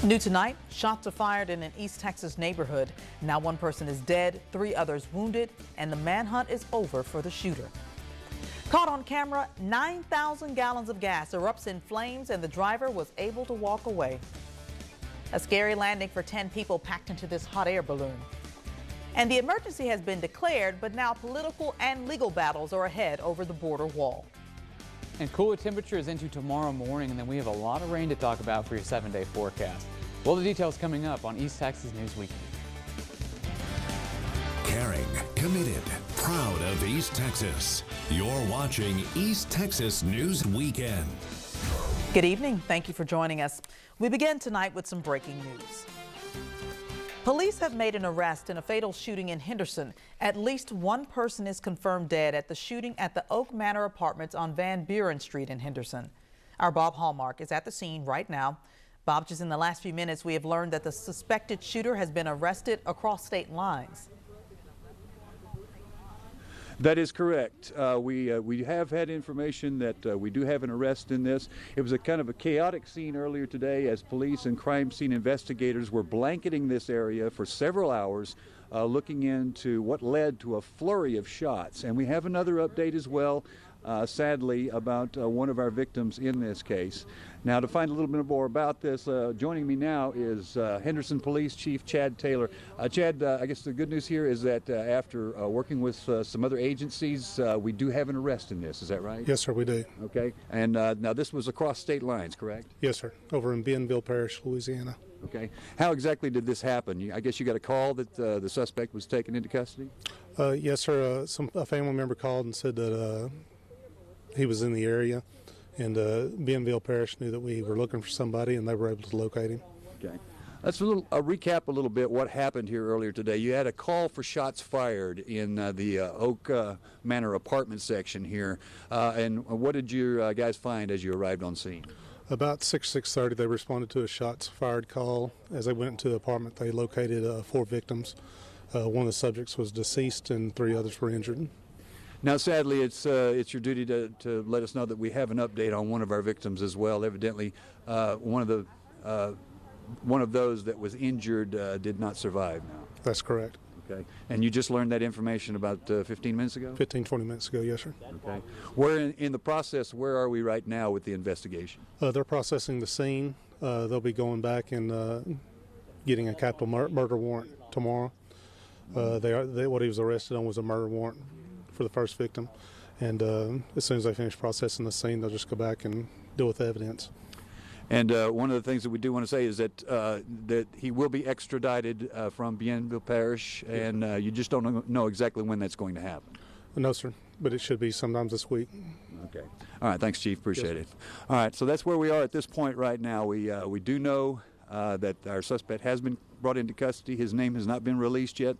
New tonight, shots are fired in an East Texas neighborhood. Now one person is dead, 3 others wounded, and the manhunt is over for the shooter. Caught on camera, 9,000 gallons of gas erupts in flames and the driver was able to walk away. A scary landing for 10 people packed into this hot air balloon. And the emergency has been declared, but now political and legal battles are ahead over the border wall. And cooler temperatures into tomorrow morning, and then we have a lot of rain to talk about for your 7-day forecast. Well, the details coming up on East Texas News Weekend. Caring, committed, proud of East Texas. You're watching East Texas News Weekend. Good evening. Thank you for joining us. We begin tonight with some breaking news. Police have made an arrest in a fatal shooting in Henderson. At least one person is confirmed dead at the shooting at the Oak Manor Apartments on Van Buren Street in Henderson. Our Bob Hallmark is at the scene right now. Bob, just in the last few minutes, we have learned that the suspected shooter has been arrested across state lines. That is correct. We have had information that we do have an arrest in this. It was a kind of a chaotic scene earlier today as police and crime scene investigators were blanketing this area for several hours, looking into what led to a flurry of shots. And we have another update as well, sadly, about one of our victims in this case. Now, to find a little bit more about this, joining me now is Henderson Police Chief Chad Taylor. Chad, I guess the good news here is that after working with some other agencies, we do have an arrest in this. Is that right? Yes, sir, we do. Okay. And now this was across state lines, correct? Yes, sir, over in Bentonville Parish, Louisiana. Okay. How exactly did this happen? I guess you got a call that the suspect was taken into custody? Yes, sir. A family member called and said that he was in the area, and Bentonville Parish knew that we were looking for somebody, and they were able to locate him. Okay. Let's recap a little bit what happened here earlier today. You had a call for shots fired in the Oak Manor apartment section here. And what did you guys find as you arrived on scene? About 6:30, they responded to a shots fired call. As they went into the apartment, they located 4 victims. One of the subjects was deceased, and 3 others were injured. Now, sadly, it's your duty to let us know that we have an update on one of our victims as well. Evidently, one of those that was injured did not survive now. That's correct. Okay. And you just learned that information about 15 minutes ago? 15-20 minutes ago, yes, sir. Okay. We're in the process. Where are we right now with the investigation? They're processing the scene. They'll be going back and getting a capital murder warrant tomorrow. What he was arrested on was a murder warrant for the first victim, and as soon as they finish processing the scene, they'll just go back and deal with the evidence. And one of the things that we do want to say is that that he will be extradited from Bentonville Parish, and you just don't know exactly when that's going to happen. No, sir, but it should be sometime this week. Okay. All right. Thanks, Chief. Appreciate Yes, it. All right. So that's where we are at this point right now. We do know that our suspect has been brought into custody. His name has not been released yet.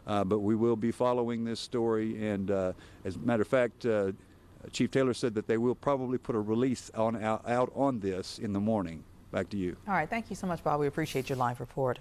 But we will be following this story, and as a matter of fact, Chief Taylor said that they will probably put a release out on this in the morning. Back to you. All right. Thank you so much, Bob. We appreciate your live report.